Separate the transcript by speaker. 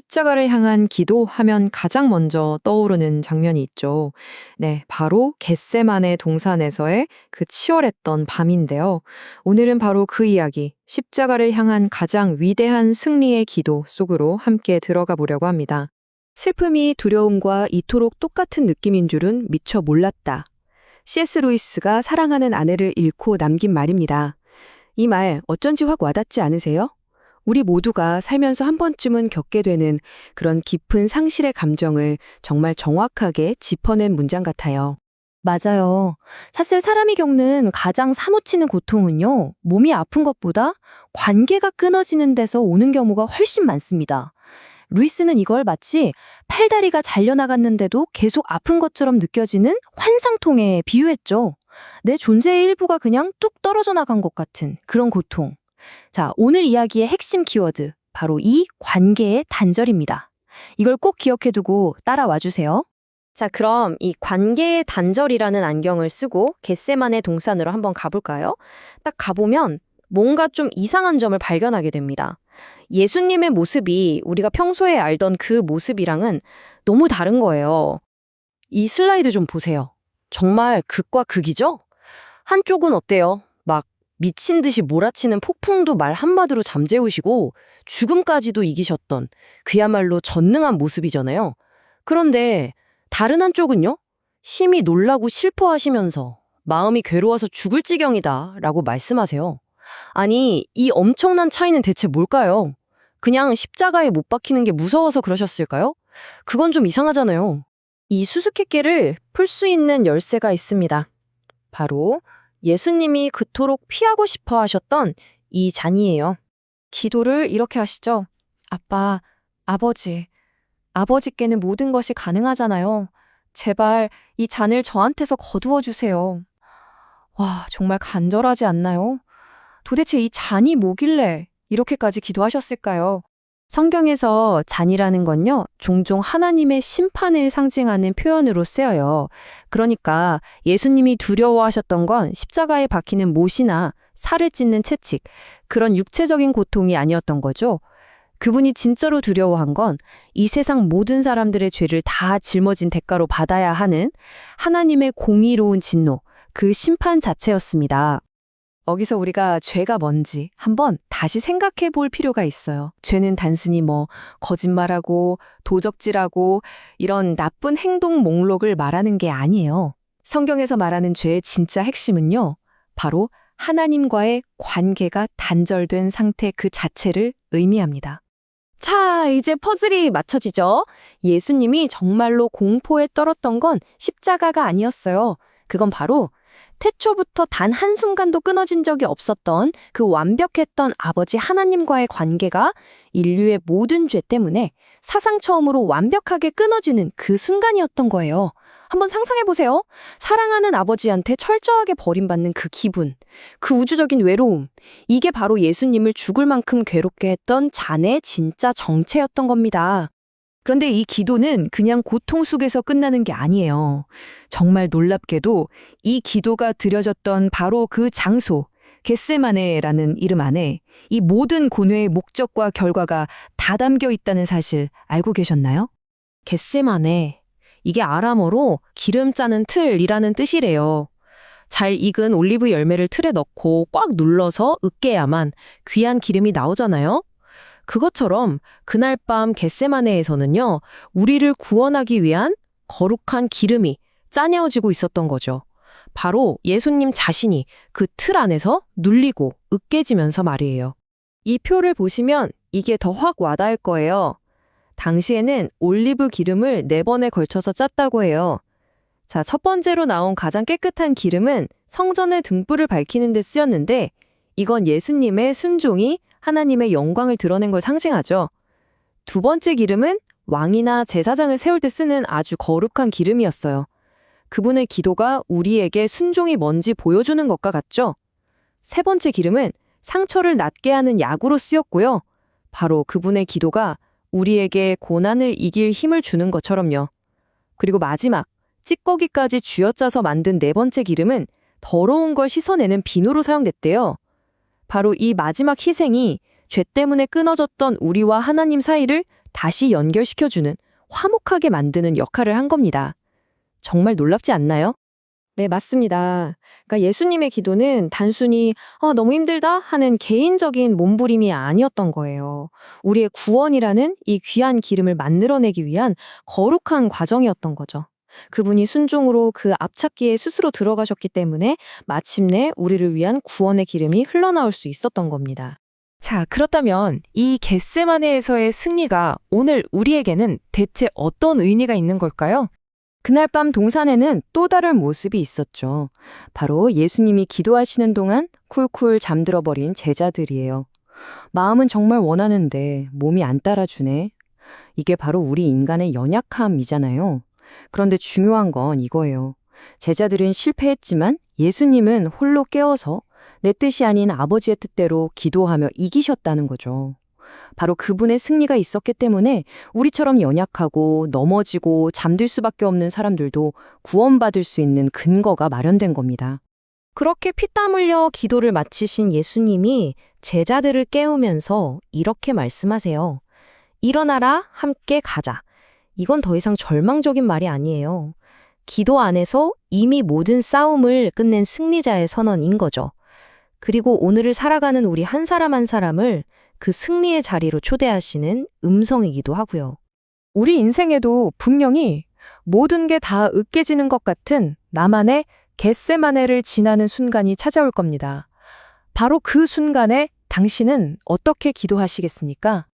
Speaker 1: 십자가를 향한 기도하면 가장 먼저 떠오르는 장면이 있죠. 네, 바로 겟세마네 동산에서의 그 치열했던 밤인데요. 오늘은 바로 그 이야기, 십자가를 향한 가장 위대한 승리의 기도 속으로 함께 들어가 보려고 합니다. 슬픔이 두려움과 이토록 똑같은 느낌인 줄은 미처 몰랐다. C.S. 루이스가 사랑하는 아내를 잃고 남긴 말입니다. 이 말 어쩐지 확 와닿지 않으세요? 우리 모두가 살면서 한 번쯤은 겪게 되는 그런 깊은 상실의 감정을 정말 정확하게 짚어낸 문장 같아요.
Speaker 2: 맞아요. 사실 사람이 겪는 가장 사무치는 고통은요, 몸이 아픈 것보다 관계가 끊어지는 데서 오는 경우가 훨씬 많습니다. 루이스는 이걸 마치 팔다리가 잘려나갔는데도 계속 아픈 것처럼 느껴지는 환상통에 비유했죠. 내 존재의 일부가 그냥 뚝 떨어져 나간 것 같은 그런 고통. 자, 오늘 이야기의 핵심 키워드, 바로 이 관계의 단절입니다. 이걸 꼭 기억해 두고 따라와 주세요. 자, 그럼 이 관계의 단절이라는 안경을 쓰고 겟세마네 동산으로 한번 가볼까요? 딱 가보면 뭔가 좀 이상한 점을 발견하게 됩니다. 예수님의 모습이 우리가 평소에 알던 그 모습이랑은 너무 다른 거예요. 이 슬라이드 좀 보세요. 정말 극과 극이죠? 한쪽은 어때요? 막 미친 듯이 몰아치는 폭풍도 말 한마디로 잠재우시고 죽음까지도 이기셨던 그야말로 전능한 모습이잖아요. 그런데 다른 한쪽은요? 심히 놀라고 슬퍼하시면서 마음이 괴로워서 죽을 지경이다 라고 말씀하세요. 아니, 이 엄청난 차이는 대체 뭘까요? 그냥 십자가에 못 박히는 게 무서워서 그러셨을까요? 그건 좀 이상하잖아요. 이 수수께끼를 풀 수 있는 열쇠가 있습니다. 바로 예수님이 그토록 피하고 싶어 하셨던 이 잔이에요. 기도를 이렇게 하시죠. 아빠, 아버지. 아버지께는 모든 것이 가능하잖아요. 제발 이 잔을 저한테서 거두어 주세요. 와, 정말 간절하지 않나요? 도대체 이 잔이 뭐길래 이렇게까지 기도하셨을까요? 성경에서 잔이라는 건요, 종종 하나님의 심판을 상징하는 표현으로 쓰여요. 그러니까 예수님이 두려워하셨던 건 십자가에 박히는 못이나 살을 찢는 채찍, 그런 육체적인 고통이 아니었던 거죠. 그분이 진짜로 두려워한 건 이 세상 모든 사람들의 죄를 다 짊어진 대가로 받아야 하는 하나님의 공의로운 진노, 그 심판 자체였습니다. 여기서 우리가 죄가 뭔지 한번 다시 생각해 볼 필요가 있어요. 죄는 단순히 거짓말하고 도적질하고 이런 나쁜 행동 목록을 말하는 게 아니에요. 성경에서 말하는 죄의 진짜 핵심은요, 바로 하나님과의 관계가 단절된 상태 그 자체를 의미합니다. 자, 이제 퍼즐이 맞춰지죠? 예수님이 정말로 공포에 떨었던 건 십자가가 아니었어요. 그건 바로 태초부터 단 한순간도 끊어진 적이 없었던 그 완벽했던 아버지 하나님과의 관계가 인류의 모든 죄 때문에 사상 처음으로 완벽하게 끊어지는 그 순간이었던 거예요. 한번 상상해보세요. 사랑하는 아버지한테 철저하게 버림받는 그 기분, 그 우주적인 외로움, 이게 바로 예수님을 죽을 만큼 괴롭게 했던 잔의 진짜 정체였던 겁니다. 그런데 이 기도는 그냥 고통 속에서 끝나는 게 아니에요. 정말 놀랍게도 이 기도가 드려졌던 바로 그 장소, 겟세마네라는 이름 안에 이 모든 고뇌의 목적과 결과가 다 담겨 있다는 사실 알고 계셨나요? 겟세마네, 이게 아람어로 기름 짜는 틀이라는 뜻이래요. 잘 익은 올리브 열매를 틀에 넣고 꽉 눌러서 으깨야만 귀한 기름이 나오잖아요. 그것처럼 그날 밤 겟세마네에서는요, 우리를 구원하기 위한 거룩한 기름이 짜내어지고 있었던 거죠. 바로 예수님 자신이 그 틀 안에서 눌리고 으깨지면서 말이에요. 이 표를 보시면 이게 더 확 와닿을 거예요. 당시에는 올리브 기름을 4번에 걸쳐서 짰다고 해요. 자, 첫 번째로 나온 가장 깨끗한 기름은 성전의 등불을 밝히는 데 쓰였는데, 이건 예수님의 순종이 하나님의 영광을 드러낸 걸 상징하죠. 두 번째 기름은 왕이나 제사장을 세울 때 쓰는 아주 거룩한 기름이었어요. 그분의 기도가 우리에게 순종이 뭔지 보여주는 것과 같죠. 세 번째 기름은 상처를 낫게 하는 약으로 쓰였고요. 바로 그분의 기도가 우리에게 고난을 이길 힘을 주는 것처럼요. 그리고 마지막, 찌꺼기까지 쥐어짜서 만든 4번째 기름은 더러운 걸 씻어내는 비누로 사용됐대요. 바로 이 마지막 희생이 죄 때문에 끊어졌던 우리와 하나님 사이를 다시 연결시켜주는, 화목하게 만드는 역할을 한 겁니다. 정말 놀랍지 않나요?
Speaker 1: 네, 맞습니다. 그러니까 예수님의 기도는 단순히 너무 힘들다 하는 개인적인 몸부림이 아니었던 거예요. 우리의 구원이라는 이 귀한 기름을 만들어내기 위한 거룩한 과정이었던 거죠. 그분이 순종으로 그 앞찾기에 스스로 들어가셨기 때문에 마침내 우리를 위한 구원의 기름이 흘러나올 수 있었던 겁니다.
Speaker 3: 자, 그렇다면 이 겟세마네에서의 승리가 오늘 우리에게는 대체 어떤 의미가 있는 걸까요?
Speaker 2: 그날 밤 동산에는 또 다른 모습이 있었죠. 바로 예수님이 기도하시는 동안 쿨쿨 잠들어 버린 제자들이에요. 마음은 정말 원하는데 몸이 안 따라주네. 이게 바로 우리 인간의 연약함이잖아요. 그런데 중요한 건 이거예요. 제자들은 실패했지만 예수님은 홀로 깨어서 내 뜻이 아닌 아버지의 뜻대로 기도하며 이기셨다는 거죠. 바로 그분의 승리가 있었기 때문에 우리처럼 연약하고 넘어지고 잠들 수밖에 없는 사람들도 구원받을 수 있는 근거가 마련된 겁니다.
Speaker 1: 그렇게 피땀 흘려 기도를 마치신 예수님이 제자들을 깨우면서 이렇게 말씀하세요. 일어나라, 함께 가자. 이건 더 이상 절망적인 말이 아니에요. 기도 안에서 이미 모든 싸움을 끝낸 승리자의 선언인 거죠. 그리고 오늘을 살아가는 우리 한 사람 한 사람을 그 승리의 자리로 초대하시는 음성이기도 하고요.
Speaker 3: 우리 인생에도 분명히 모든 게 다 으깨지는 것 같은 나만의 겟세마네를 지나는 순간이 찾아올 겁니다. 바로 그 순간에 당신은 어떻게 기도하시겠습니까?